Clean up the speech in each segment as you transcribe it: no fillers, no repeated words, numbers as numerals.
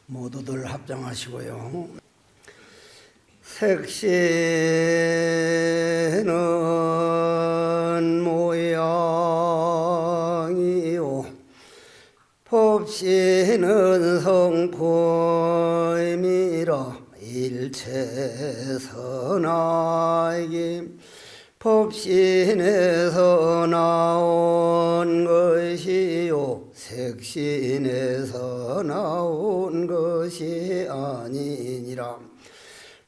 모두들 합장하시고요. 색시는 모양이요 법시는 성품이라 일체선악이 법신에서 나온 것이요 색신에서 나온 것이 아니니라.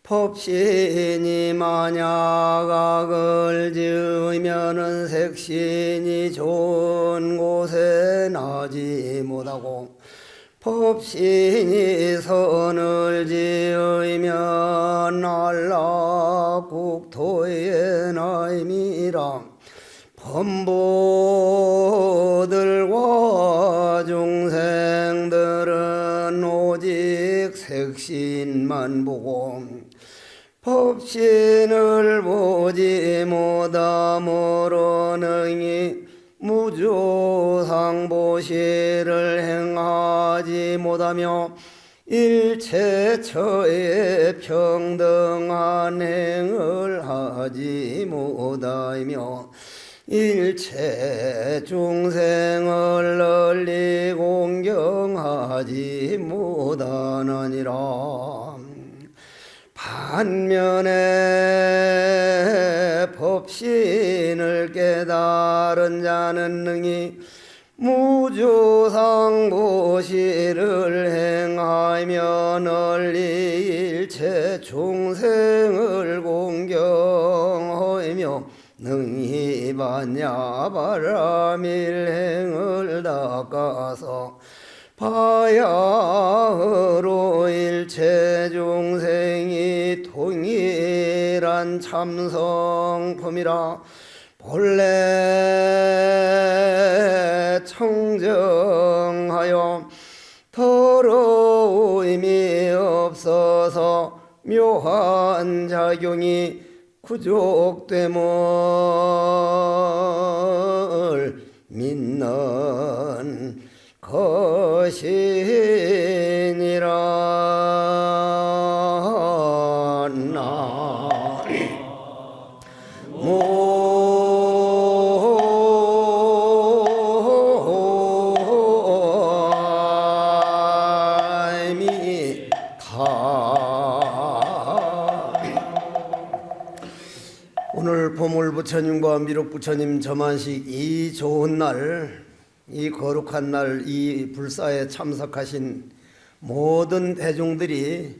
법신이 만약 악을 지으면은 색신이 좋은 곳에 나지 못하고 법신이 선을 지으면 안락국토에 나임이라. 범보들과 중생들은 오직 색신만 보고 법신을 보지 못함으로 능히 무조상보시를 행하지 못하며 일체처에 평등한 행을 하지 못하며 일체 중생을 널리 공경하지 못하느니라. 반면에 법신을 깨달은 자는 능히 무조상보시를 행하며 널리 일체 중생을 공경하며 능히 반야바라밀행을 닦아서 바야흐로 일체 중생이 통일한 참성품이라. 본래 청정하여 더러움이 없어서 묘한 작용이 구족됨을 믿는 것이니라. 오늘 보물부처님과 미륵부처님 점안식 이 좋은 날, 이 거룩한 날, 이 불사에 참석하신 모든 대중들이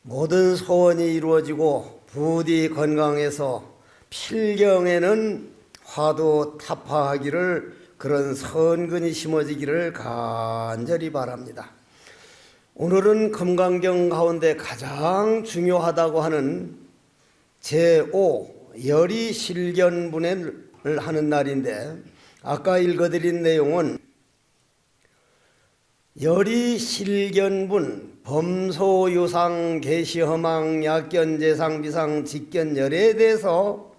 모든 소원이 이루어지고 부디 건강해서 필경에는 화두 타파하기를, 그런 선근이 심어지기를 간절히 바랍니다. 오늘은 금강경 가운데 가장 중요하다고 하는 제5 열이실견분을 하는 날인데, 아까 읽어드린 내용은 열이실견분, 범소유상, 계시허망, 약견재상, 비상, 직견열에 대해서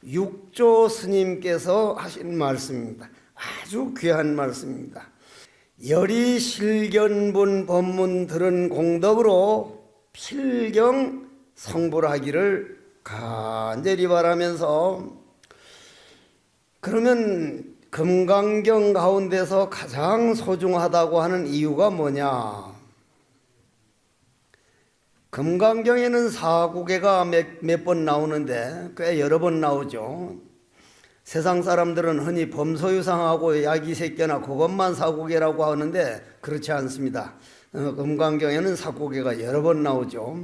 육조 스님께서 하신 말씀입니다. 아주 귀한 말씀입니다. 열이실견분 법문 들은 공덕으로 필경 성불하기를 간절히 바라면서, 그러면 금강경 가운데서 가장 소중하다고 하는 이유가 뭐냐? 금강경에는 사구계가 몇 번 나오는데 꽤 여러 번 나오죠. 세상 사람들은 흔히 범소유상하고 야기색견나 그것만 사구계라고 하는데 그렇지 않습니다. 금강경에는 사구계가 여러 번 나오죠.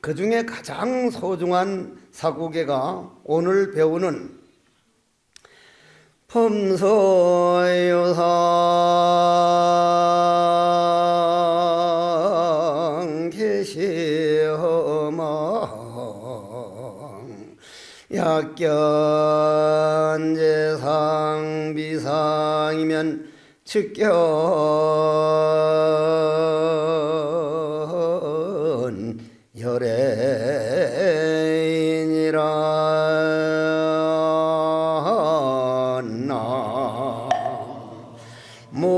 그 중에 가장 소중한 사구계가 오늘 배우는 범소유상 계시허망 약견재상 비상이면 측견 열애인이라. 나모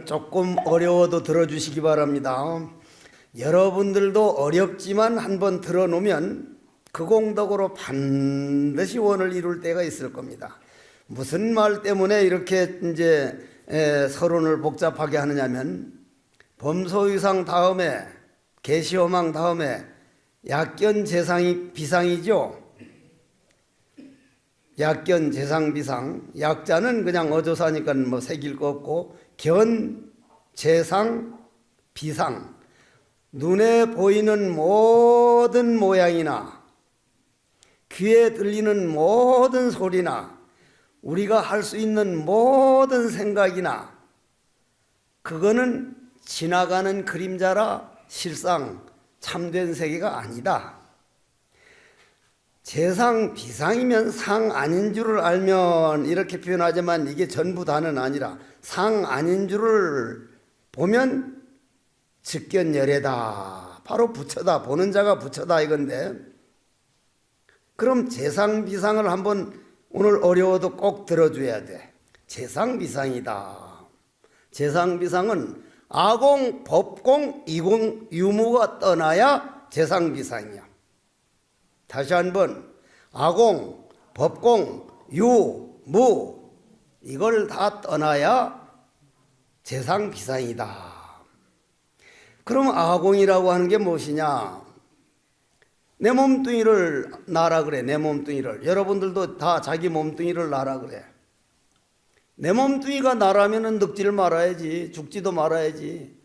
조금 어려워도 들어주시기 바랍니다. 여러분들도 어렵지만 한번 들어놓으면 그 공덕으로 반드시 원을 이룰 때가 있을 겁니다. 무슨 말 때문에 이렇게 이제 서론을 복잡하게 하느냐면 범소유상 다음에 계시호망 다음에 약견 재상이 비상이죠. 약견 재상 비상. 약자는 그냥 어조사니까 뭐 새길 거 없고 견 재상 비상. 눈에 보이는 모든 모양이나 귀에 들리는 모든 소리나 우리가 할 수 있는 모든 생각이나 그거는 지나가는 그림자라 실상 참된 세계가 아니다. 재상 비상이면 상 아닌 줄을 알면 이렇게 표현하지만 이게 전부 다는 아니라 상 아닌 줄을 보면 즉견열애다. 바로 부처다. 보는 자가 부처다 이건데, 그럼 재상 비상을 한번 오늘 어려워도 꼭 들어줘야 돼. 재상 비상이다. 재상 비상은 아공, 법공, 이공, 유무가 떠나야 재상 비상이야. 다시 한번 아공, 법공, 유, 무 이걸 다 떠나야 재상 비상이다. 그럼 아공이라고 하는 게 무엇이냐? 내 몸뚱이를 나라 그래. 내 몸뚱이를. 여러분들도 다 자기 몸뚱이를 나라 그래. 내 몸뚱이가 나라면은 늙지를 말아야지. 죽지도 말아야지.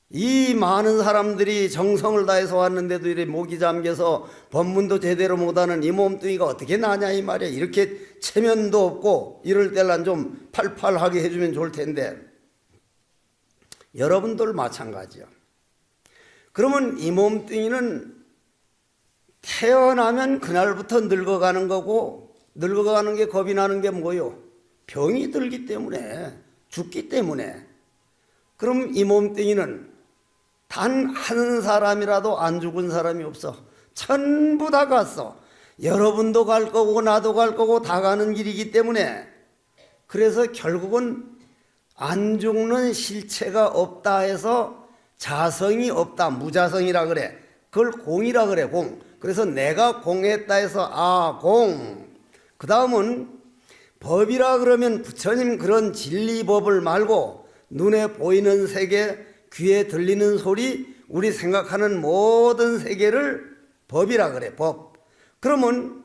이 많은 사람들이 정성을 다해서 왔는데도 이렇게 목이 잠겨서 법문도 제대로 못하는 이 몸뚱이가 어떻게 나냐 이 말이야. 이렇게 체면도 없고 이럴 때란 좀 팔팔하게 해주면 좋을 텐데 여러분들 마찬가지야. 그러면 이 몸뚱이는 태어나면 그날부터 늙어가는 거고, 늙어가는 게 겁이 나는 게 뭐요? 병이 들기 때문에, 죽기 때문에. 그럼 이 몸뚱이는 단 한 사람이라도 안 죽은 사람이 없어. 전부 다 갔어. 여러분도 갈 거고 나도 갈 거고 다 가는 길이기 때문에, 그래서 결국은 안 죽는 실체가 없다 해서 자성이 없다. 무자성이라 그래. 그걸 공이라 그래. 공. 그래서 내가 공했다 해서 공. 그 다음은 법이라 그러면 부처님 그런 진리법을 말고 눈에 보이는 세계, 귀에 들리는 소리, 우리 생각하는 모든 세계를 법이라 그래. 법. 그러면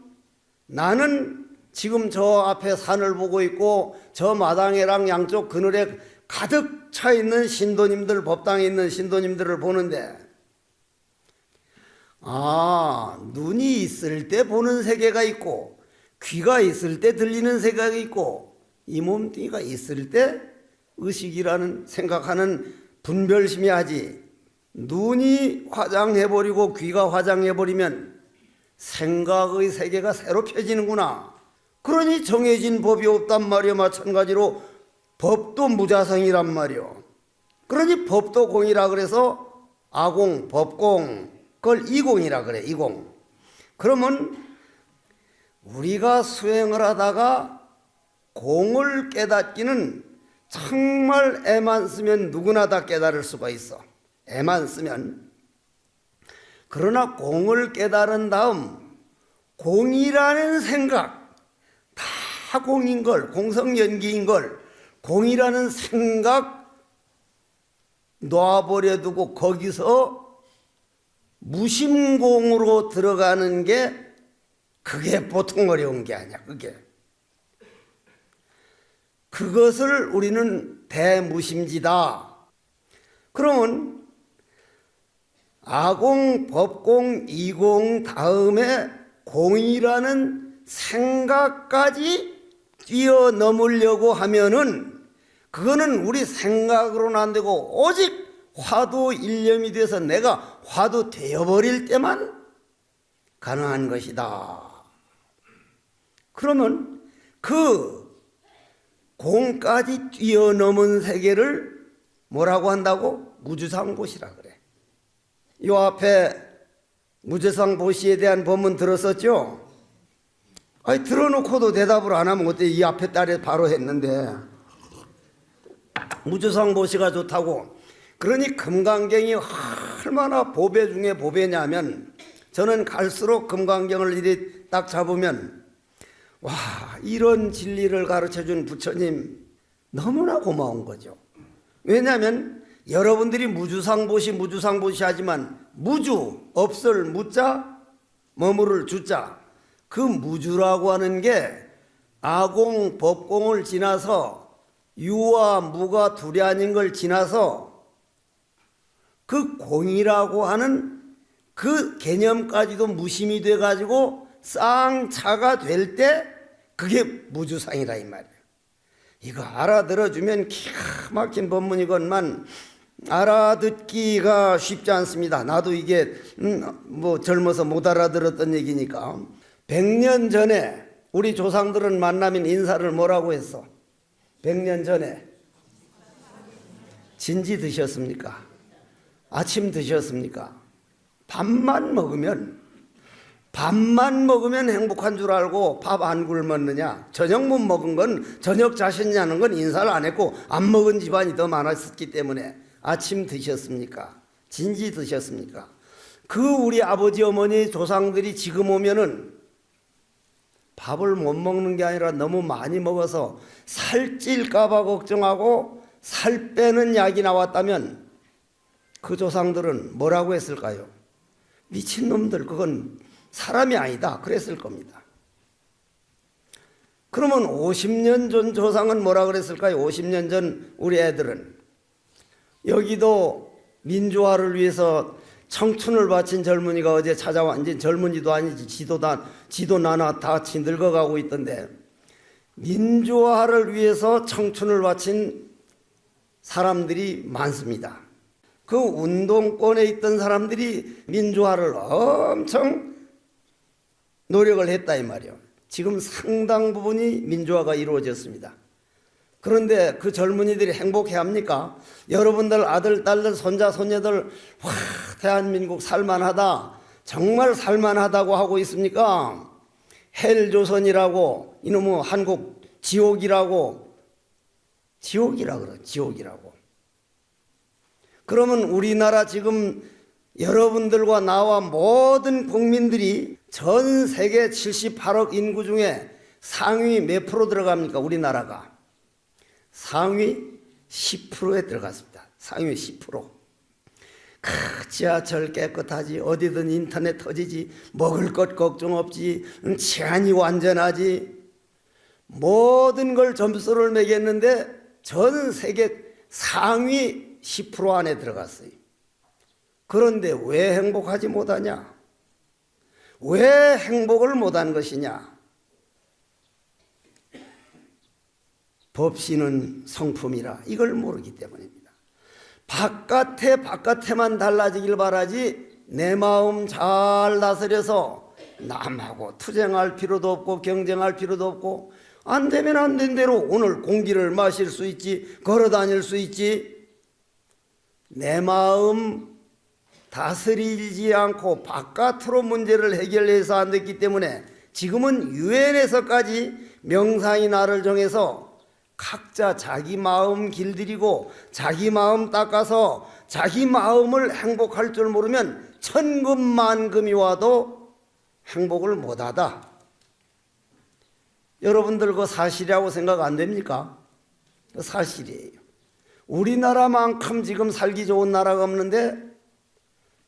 나는 지금 저 앞에 산을 보고 있고 저 마당에랑 양쪽 그늘에 가득 차 있는 신도님들, 법당에 있는 신도님들을 보는데, 눈이 있을 때 보는 세계가 있고 귀가 있을 때 들리는 세계가 있고 이 몸뚱이가 있을 때 의식이라는 생각하는 분별심이 하지. 눈이 화장해버리고 귀가 화장해버리면 생각의 세계가 새로 펴지는구나. 그러니 정해진 법이 없단 말이요. 마찬가지로 법도 무자성이란 말이요. 그러니 법도 공이라 그래서 아공, 법공, 그걸 이공이라 그래. 이공. 그러면 우리가 수행을 하다가 공을 깨닫기는 정말 애만 쓰면 누구나 다 깨달을 수가 있어. 애만 쓰면. 그러나 공을 깨달은 다음 공이라는 생각, 다 공인 걸, 공성연기인 걸 공이라는 생각 놔버려 두고 거기서 무심공으로 들어가는 게 그게 보통 어려운 게 아니야. 그것을 우리는 대무심지다. 그러면 아공, 법공, 이공 다음에 공이라는 생각까지 뛰어넘으려고 하면은 그거는 우리 생각으로는 안 되고 오직 화두 일념이 돼서 내가 화두 되어버릴 때만 가능한 것이다. 그러면 그 공까지 뛰어넘은 세계를 뭐라고 한다고? 무주상보시라 그래. 요 앞에 무주상보시에 대한 법문 들었었죠? 아니 들어놓고도 대답을 안 하면 어때? 이 앞에 딸에 바로 했는데 무주상보시가 좋다고. 그러니 금강경이 얼마나 보배 중에 보배냐면 저는 갈수록 금강경을 이리 딱 잡으면 와, 이런 진리를 가르쳐준 부처님 너무나 고마운 거죠. 왜냐하면 여러분들이 무주상보시 하지만 무주, 없을 무자, 머무를 주자, 그 무주라고 하는 게 아공, 법공을 지나서 유와 무가 둘이 아닌 걸 지나서 그 공이라고 하는 그 개념까지도 무심이 돼가지고 쌍차가 될 때 그게 무주상이라 이 말이에요. 이거 알아들어주면 기가 막힌 법문이건만 알아듣기가 쉽지 않습니다. 나도 이게 뭐 젊어서 못 알아들었던 얘기니까. 100년 전에 우리 조상들은 만나면 인사를 뭐라고 했어? 100년 전에 진지 드셨습니까? 아침 드셨습니까? 밥만 먹으면 행복한 줄 알고 밥 안 굶었느냐? 저녁 못 먹은 건 저녁 자셨냐는 건 인사를 안 했고 안 먹은 집안이 더 많았기 때문에 아침 드셨습니까? 진지 드셨습니까? 그 우리 아버지 어머니 조상들이 지금 오면은 밥을 못 먹는 게 아니라 너무 많이 먹어서 살찔까봐 걱정하고 살 빼는 약이 나왔다면 그 조상들은 뭐라고 했을까요? 미친놈들, 그건 사람이 아니다 그랬을 겁니다. 그러면 50년 전 조상은 뭐라 그랬을까요? 50년 전 우리 애들은 여기도 민주화를 위해서 청춘을 바친 젊은이가 어제 찾아와. 이제 젊은이도 아니지 지도 나나 다 같이 늙어가고 있던데 민주화를 위해서 청춘을 바친 사람들이 많습니다. 그 운동권에 있던 사람들이 민주화를 엄청 노력을 했다 이 말이에요. 지금 상당 부분이 민주화가 이루어졌습니다. 그런데 그 젊은이들이 행복해 합니까? 여러분들 아들, 딸들, 손자, 손녀들 와, 대한민국 살만하다, 정말 살만하다고 하고 있습니까? 헬조선이라고, 이놈의 한국 지옥이라고 그래, 지옥이라고. 그러면 우리나라 지금 여러분들과 나와 모든 국민들이 전 세계 78억 인구 중에 상위 몇 프로 들어갑니까? 우리나라가 상위 10%에 들어갔습니다. 상위 10%. 지하철 깨끗하지, 어디든 인터넷 터지지, 먹을 것 걱정 없지, 치안이 완전하지, 모든 걸 점수를 매겼는데 전 세계 상위 10% 안에 들어갔어요. 그런데 왜 행복하지 못하냐? 왜 행복을 못한 것이냐? 법신은 성품이라 이걸 모르기 때문입니다. 바깥에만 달라지길 바라지 내 마음 잘 다스려서 남하고 투쟁할 필요도 없고 경쟁할 필요도 없고 안 되면 안 된 대로 오늘 공기를 마실 수 있지, 걸어 다닐 수 있지. 내 마음 다스리지 않고 바깥으로 문제를 해결해서 안 됐기 때문에 지금은 유엔에서까지 명상이 날을 정해서 각자 자기 마음 길들이고 자기 마음 닦아서 자기 마음을 행복할 줄 모르면 천금만금이 와도 행복을 못하다. 여러분들 그거 사실이라고 생각 안 됩니까? 사실이에요. 우리나라만큼 지금 살기 좋은 나라가 없는데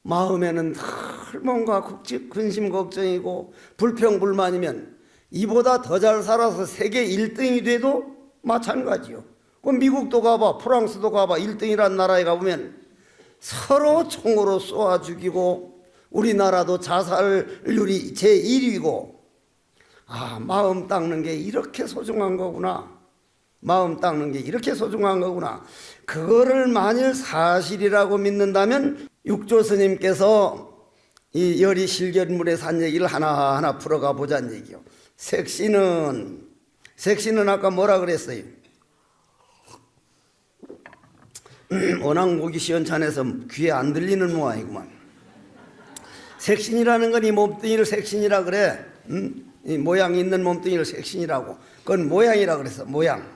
마음에는 늘 뭔가 근심 걱정이고 불평불만이면 이보다 더 잘 살아서 세계 1등이 돼도 마찬가지요. 그럼 미국도 가봐, 프랑스도 가봐, 1등이란 나라에 가보면 서로 총으로 쏘아 죽이고 우리나라도 자살률이 제1위고 아, 마음 닦는 게 이렇게 소중한 거구나. 마음 닦는 게 이렇게 소중한 거구나. 그거를 만일 사실이라고 믿는다면 육조 스님께서 이 열이 실견물에서 한 얘기를 하나하나 풀어가 보자는 얘기요. 색신은 아까 뭐라 그랬어요? 워낙 목이 시원찮아서 귀에 안 들리는 모양이구만. 색신이라는 건 이 몸뚱이를 색신이라 그래. 이 모양 있는 몸뚱이를 색신이라고. 그건 모양이라 그래서 모양.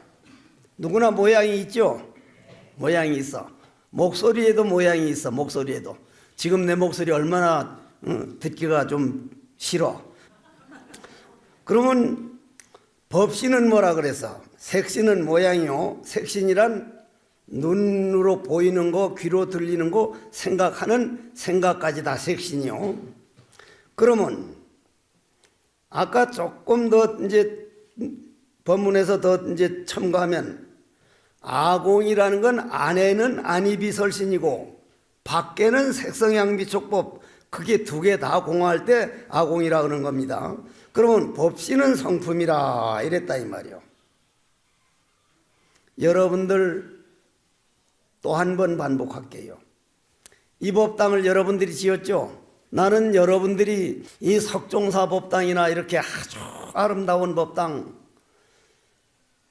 누구나 모양이 있죠? 모양이 있어. 목소리에도 모양이 있어. 목소리에도. 지금 내 목소리 얼마나 듣기가 좀 싫어. 그러면 법신은 뭐라 그래서? 색신은 모양이요. 색신이란 눈으로 보이는 거, 귀로 들리는 거, 생각하는 생각까지 다 색신이요. 그러면 아까 조금 더 이제 법문에서 더 이제 첨가하면 아공이라는 건 안에는 안이비설신이고 밖에는 색성양비촉법, 그게 두 개 다 공화할 때 아공이라 그러는 겁니다. 그러면 법신은 성품이라 이랬다 이 말이요. 여러분들 또 한 번 반복할게요. 이 법당을 여러분들이 지었죠? 나는 여러분들이 이 석종사 법당이나 이렇게 아주 아름다운 법당,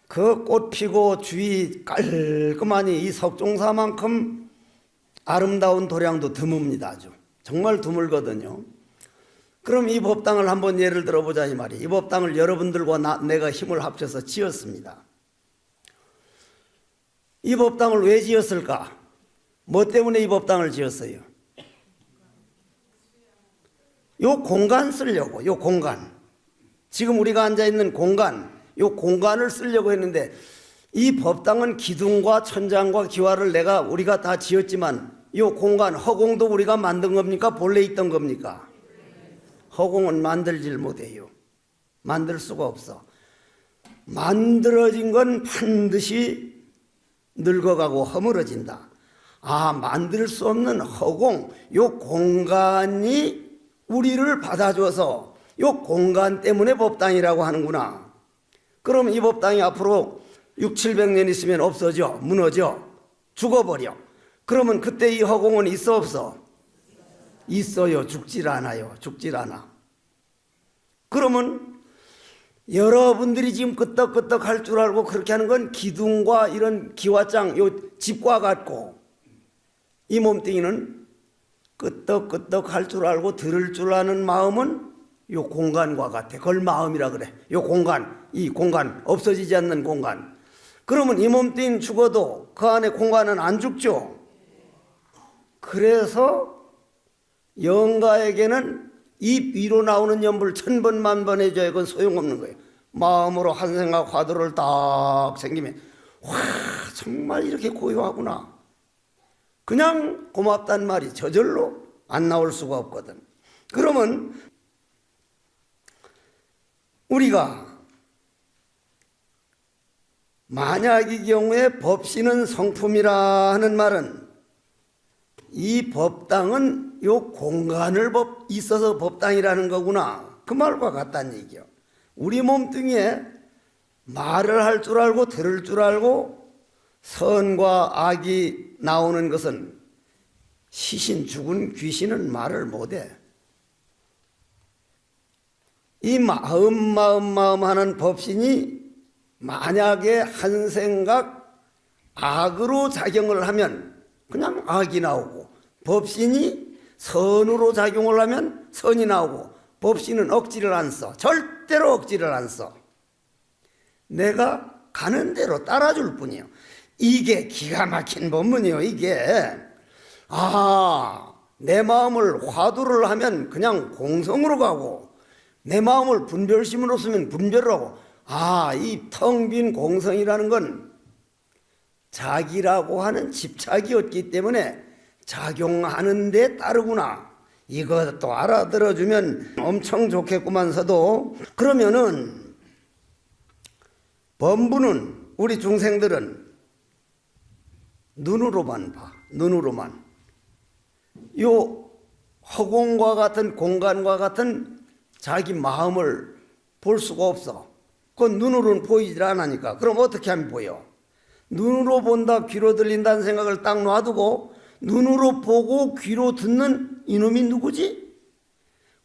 그 꽃 피고 주위 깔끔하니 이 석종사만큼 아름다운 도량도 드뭅니다. 아주 정말 드물거든요. 그럼 이 법당을 한번 예를 들어보자 이 말이에요. 이 법당을 여러분들과 내가 힘을 합쳐서 지었습니다. 이 법당을 왜 지었을까? 뭐 때문에 이 법당을 지었어요? 요 공간 쓰려고. 요 공간, 지금 우리가 앉아있는 공간, 요 공간을 쓰려고 했는데 이 법당은 기둥과 천장과 기와를 우리가 다 지었지만 요 공간, 허공도 우리가 만든 겁니까? 본래 있던 겁니까? 허공은 만들질 못해요. 만들 수가 없어. 만들어진 건 반드시 늙어가고 허물어진다. 만들 수 없는 허공, 요 공간이 우리를 받아줘서 요 공간 때문에 법당이라고 하는구나. 그럼 이 법당이 앞으로 600~700년 있으면 없어져, 무너져, 죽어버려. 그러면 그때 이 허공은 있어 없어? 있어요. 죽질 않아요. 죽질 않아. 그러면 여러분들이 지금 끄떡끄떡 할 줄 알고 그렇게 하는 건 기둥과 이런 기와장, 요 집과 같고, 이 몸뚱이는 끄떡끄떡 할 줄 알고 들을 줄 아는 마음은 요 공간과 같아. 그걸 마음이라 그래. 요 공간, 이 공간, 없어지지 않는 공간. 그러면 이 몸뚱이는 죽어도 그 안에 공간은 안 죽죠. 그래서 영가에게는 입 위로 나오는 연불 1000번 만번 해줘야 그건 소용없는 거예요. 마음으로 한 생각 화두를 딱 생기면 와, 정말 이렇게 고요하구나. 그냥 고맙단 말이 저절로 안 나올 수가 없거든. 그러면 우리가 만약 이 경우에 법신은 성품이라 하는 말은 이 법당은 요 공간을 있어서 법당이라는 거구나, 그 말과 같다는 얘기요. 우리 몸뚱이에 말을 할 줄 알고 들을 줄 알고 선과 악이 나오는 것은 시신, 죽은 귀신은 말을 못해. 이 마음 하는 법신이 만약에 한 생각 악으로 작용을 하면 그냥 악이 나오고, 법신이 선으로 작용을 하면 선이 나오고, 법신은 억지를 안 써. 절대로 억지를 안 써. 내가 가는 대로 따라줄 뿐이요. 이게 기가 막힌 법문이요. 이게 내 마음을 화두를 하면 그냥 공성으로 가고, 내 마음을 분별심으로 쓰면 분별을 하고, 이 텅 빈 공성이라는 건 자기라고 하는 집착이었기 때문에 작용하는 데 따르구나. 이것도 알아들어주면 엄청 좋겠구만서도. 그러면은 범부는 우리 중생들은 눈으로만 봐. 눈으로만. 요 허공과 같은 공간과 같은 자기 마음을 볼 수가 없어. 그건 눈으로는 보이질 않으니까. 그럼 어떻게 하면 보여? 눈으로 본다, 귀로 들린다는 생각을 딱 놔두고 눈으로 보고 귀로 듣는 이놈이 누구지?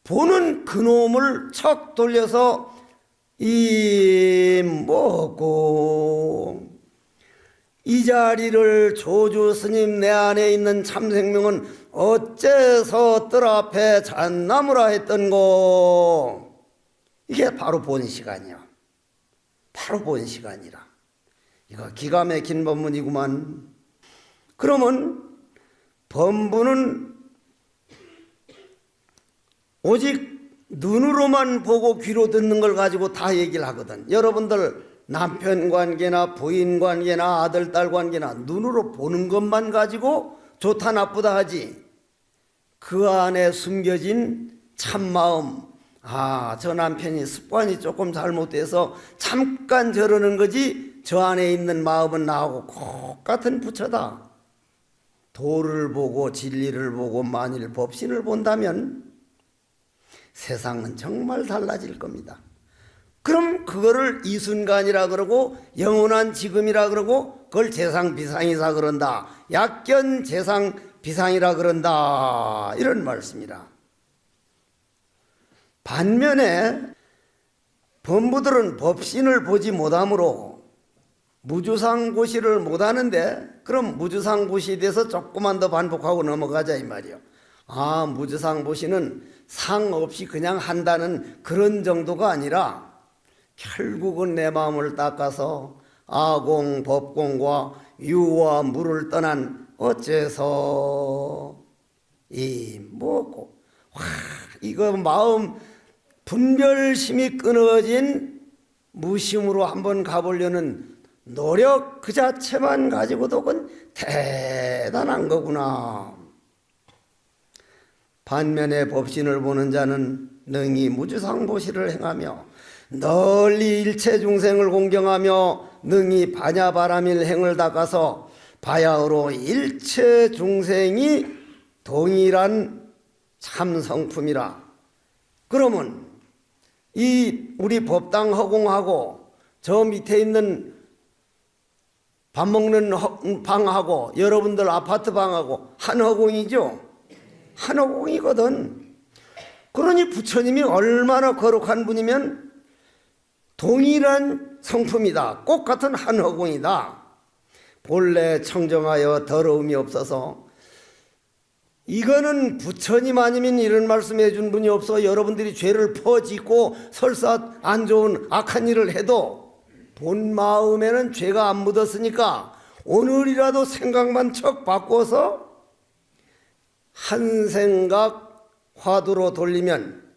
보는 그놈을 척 돌려서 이 먹고, 이 자리를 조주 스님 내 안에 있는 참생명은 어째서 뜰 앞에 잣나무라 했던고. 이게 바로 본 시간이야. 바로 본 시간이라. 이거 기가 막힌 법문이구만. 그러면 법문은 오직 눈으로만 보고 귀로 듣는 걸 가지고 다 얘기를 하거든. 여러분들 남편 관계나 부인 관계나 아들 딸 관계나 눈으로 보는 것만 가지고 좋다 나쁘다 하지, 그 안에 숨겨진 참마음, 저 남편이 습관이 조금 잘못돼서 잠깐 저러는 거지, 저 안에 있는 마음은 나하고 똑같은 부처다. 도를 보고 진리를 보고 만일 법신을 본다면 세상은 정말 달라질 겁니다. 그럼 그거를 이 순간이라 그러고 영원한 지금이라 그러고 그걸 재상비상이사 그런다. 약견 재상비상이라 그런다. 이런 말씀이라. 반면에 범부들은 법신을 보지 못하므로 무주상고시를 못하는데, 그럼 무주상고시에 대해서 조금만 더 반복하고 넘어가자 이 말이요. 무주상고시는 상 없이 그냥 한다는 그런 정도가 아니라 결국은 내 마음을 닦아서 아공 법공과 유와 물을 떠난 어째서 이 뭐고 이거 마음 분별심이 끊어진 무심으로 한번 가보려는 노력 그 자체만 가지고도 그건 대단한 거구나. 반면에 법신을 보는 자는 능히 무주상보시를 행하며 널리 일체 중생을 공경하며 능히 반야바라밀 행을 닦아서 바야흐로 일체 중생이 동일한 참성품이라. 그러면 이 우리 법당 허공하고 저 밑에 있는 밥 먹는 방하고 여러분들 아파트 방하고 한 허공이죠. 한 허공이거든. 그러니 부처님이 얼마나 거룩한 분이면 동일한 성품이다. 똑같은 한 허공이다. 본래 청정하여 더러움이 없어서, 이거는 부처님 아니면 이런 말씀해 준 분이 없어. 여러분들이 죄를 퍼짓고 설사 안 좋은 악한 일을 해도 본 마음에는 죄가 안 묻었으니까 오늘이라도 생각만 척 바꿔서 한 생각 화두로 돌리면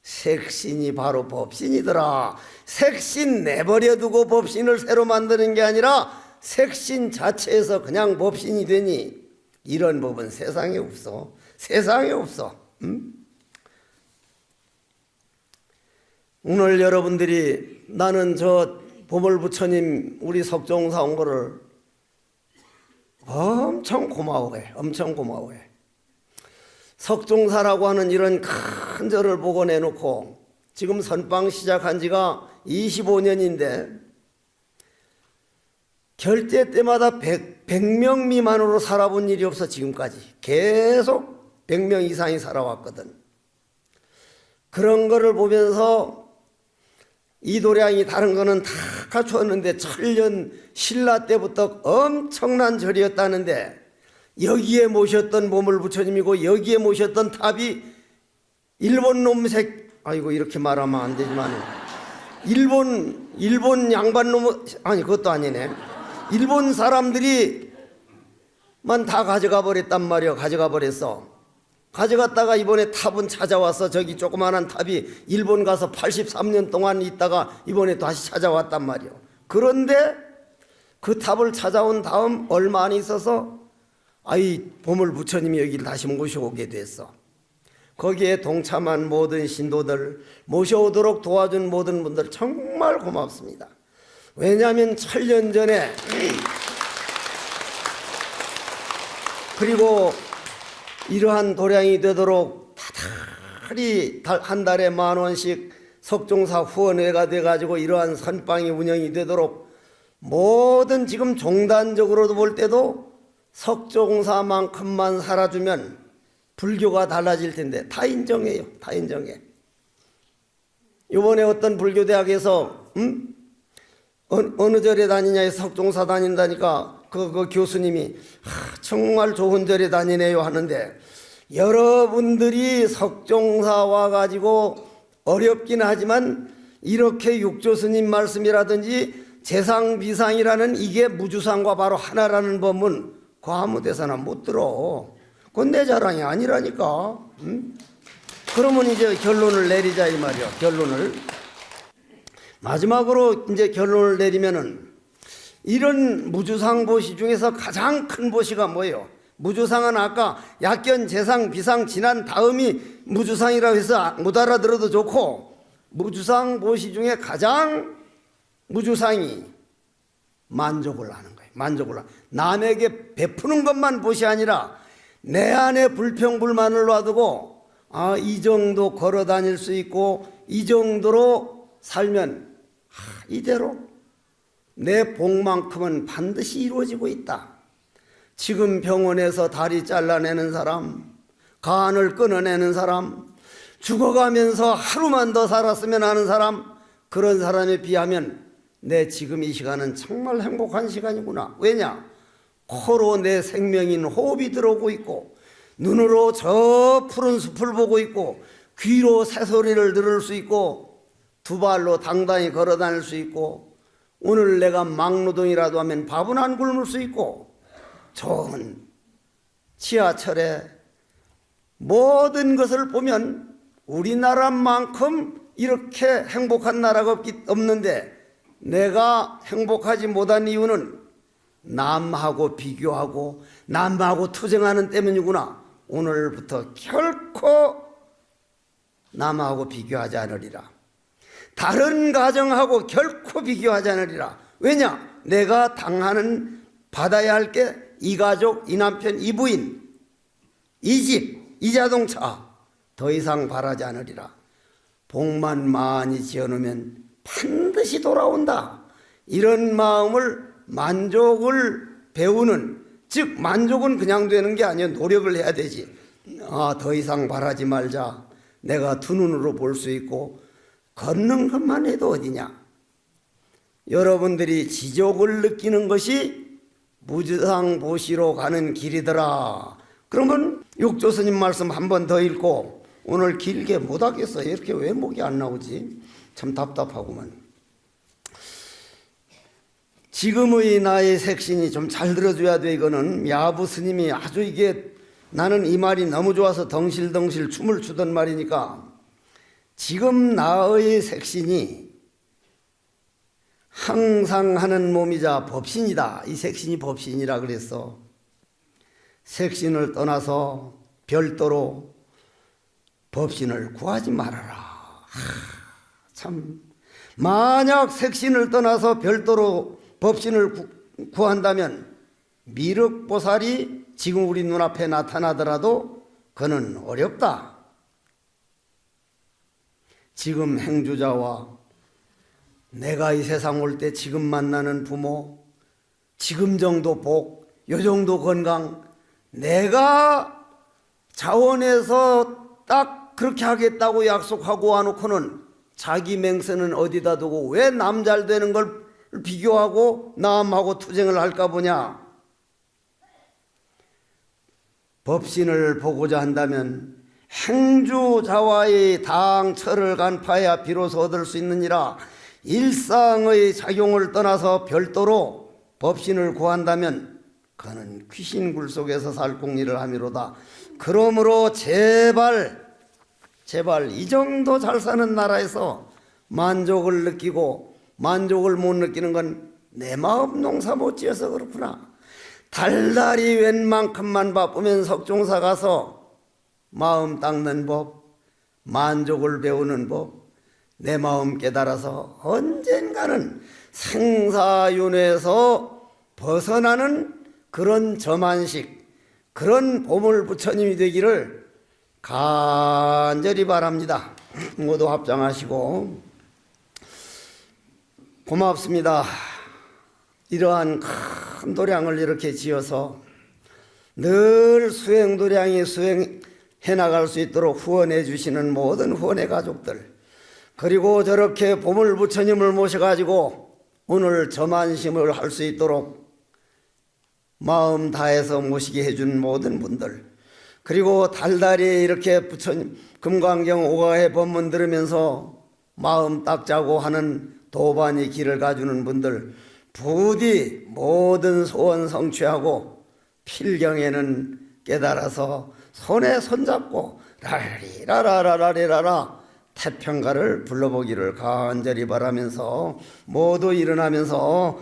색신이 바로 법신이더라. 색신 내버려두고 법신을 새로 만드는 게 아니라 색신 자체에서 그냥 법신이 되니 이런 법은 세상에 없어. 세상에 없어. 오늘 여러분들이 나는 저 보물부처님 우리 석종사 온 거를 엄청 고마워해. 엄청 고마워해. 석종사라고 하는 이런 큰 절을 보고 내놓고 지금 선방 시작한 지가 25년인데 결제 때마다 100명 미만으로 살아본 일이 없어. 지금까지 계속 100명 이상이 살아왔거든. 그런 거를 보면서 이도량이 다른 거는 다 갖추었는데 천년 신라 때부터 엄청난 절이었다는데 여기에 모셨던 보물부처님이고 여기에 모셨던 탑이 일본 놈색, 아이고 이렇게 말하면 안 되지만 일본 양반 놈, 아니 그것도 아니네. 일본 사람들이 만 다 가져가 버렸단 말이야. 가져가 버렸어. 가져갔다가 이번에 탑은 찾아왔어. 저기 조그마한 탑이 일본 가서 83년 동안 있다가 이번에 다시 찾아왔단 말이야. 그런데 그 탑을 찾아온 다음 얼마 안 있어서 보물부처님이 여기를 다시 모셔오게 됐어. 거기에 동참한 모든 신도들, 모셔오도록 도와준 모든 분들 정말 고맙습니다. 왜냐하면 천년 전에 그리고 이러한 도량이 되도록 다달이 한 달에 10,000원씩 석종사 후원회가 돼가지고 이러한 선방이 운영이 되도록 모든 지금 종단적으로도 볼 때도 석종사만큼만 살아주면 불교가 달라질 텐데 다 인정해요. 다 인정해. 이번에 어떤 불교대학에서 어느 절에 다니냐 석종사 다닌다니까 그 교수님이 정말 좋은 절에 다니네요 하는데 여러분들이 석종사 와가지고 어렵긴 하지만 이렇게 육조 스님 말씀이라든지 재상 비상이라는 이게 무주상과 바로 하나라는 법문 그 아무 데서나 못 들어. 그건 내 자랑이 아니라니까. 응? 그러면 이제 결론을 내리자 이 말이야. 결론을 마지막으로 이제 결론을 내리면은 이런 무주상 보시 중에서 가장 큰 보시가 뭐예요? 무주상은 아까 약견, 재상, 비상, 진한 다음이 무주상이라고 해서 못 알아들어도 좋고, 무주상 보시 중에 가장 무주상이 만족을 하는 거예요. 만족을 남에게 베푸는 것만 보시 아니라 내 안에 불평불만을 놔두고 이 정도 걸어 다닐 수 있고 이 정도로 살면 이대로 내 복만큼은 반드시 이루어지고 있다. 지금 병원에서 다리 잘라내는 사람, 간을 끊어내는 사람, 죽어가면서 하루만 더 살았으면 하는 사람, 그런 사람에 비하면 내 지금 이 시간은 정말 행복한 시간이구나. 왜냐? 코로 내 생명인 호흡이 들어오고 있고, 눈으로 저 푸른 숲을 보고 있고, 귀로 새소리를 들을 수 있고, 두 발로 당당히 걸어 다닐 수 있고, 오늘 내가 막노동이라도 하면 밥은 안 굶을 수 있고, 좋은 지하철에 모든 것을 보면 우리나라만큼 이렇게 행복한 나라가 없는데, 내가 행복하지 못한 이유는 남하고 비교하고 남하고 투쟁하는 때문이구나. 오늘부터 결코 남하고 비교하지 않으리라. 다른 가정하고 결코 비교하지 않으리라. 왜냐? 내가 당하는 받아야 할 게 이 가족, 이 남편, 이 부인, 이 집, 이 자동차 더 이상 바라지 않으리라. 복만 많이 지어놓으면 반드시 돌아온다. 이런 마음을 만족을 배우는, 즉 만족은 그냥 되는 게 아니야. 노력을 해야 되지. 더 이상 바라지 말자. 내가 두 눈으로 볼 수 있고 걷는 것만 해도 어디냐. 여러분들이 지족을 느끼는 것이 무주상 보시로 가는 길이더라. 그러면 육조 스님 말씀 한 번 더 읽고 오늘 길게 못하겠어요. 이렇게 왜 목이 안 나오지? 참 답답하구만. 지금의 나의 색신이 좀 잘 들어줘야 돼. 이거는 야부 스님이 아주 이게 나는 이 말이 너무 좋아서 덩실덩실 춤을 추던 말이니까, 지금 나의 색신이 항상 하는 몸이자 법신이다. 이 색신이 법신이라 그랬어. 색신을 떠나서 별도로 법신을 구하지 말아라. 참, 만약 색신을 떠나서 별도로 법신을 구한다면 미륵보살이 지금 우리 눈앞에 나타나더라도 그는 어렵다. 지금 행주자와 내가 이 세상 올 때 지금 만나는 부모, 지금 정도 복, 요 정도 건강, 내가 자원해서 딱 그렇게 하겠다고 약속하고 와놓고는 자기 맹세는 어디다 두고 왜 남 잘 되는 걸 비교하고 남하고 투쟁을 할까 보냐. 법신을 보고자 한다면 행주자와의 당처를 간파해야 비로소 얻을 수 있느니라. 일상의 작용을 떠나서 별도로 법신을 구한다면 그는 귀신굴 속에서 살궁리를 함이로다. 그러므로 제발 이 정도 잘 사는 나라에서 만족을 느끼고 만족을 못 느끼는 건 내 마음 농사 못 지어서 그렇구나. 달달이 웬만큼만 바쁘면 석종사 가서 마음 닦는 법, 만족을 배우는 법, 내 마음 깨달아서 언젠가는 생사윤회에서 벗어나는 그런 저만식, 그런 보물 부처님이 되기를 간절히 바랍니다. 모두 합장하시고. 고맙습니다. 이러한 큰 도량을 이렇게 지어서 늘 수행도량이 수행해 나갈 수 있도록 후원해 주시는 모든 후원의 가족들, 그리고 저렇게 보물 부처님을 모셔가지고 오늘 저만심을 할 수 있도록 마음 다해서 모시게 해준 모든 분들, 그리고 달달이 이렇게 부처님 금강경 오가해 법문 들으면서 마음 딱 자고 하는 도반이 길을 가주는 분들 부디 모든 소원 성취하고 필경에는 깨달아서 손에 손잡고 라리라라라리라라 태평가를 불러보기를 간절히 바라면서 모두 일어나면서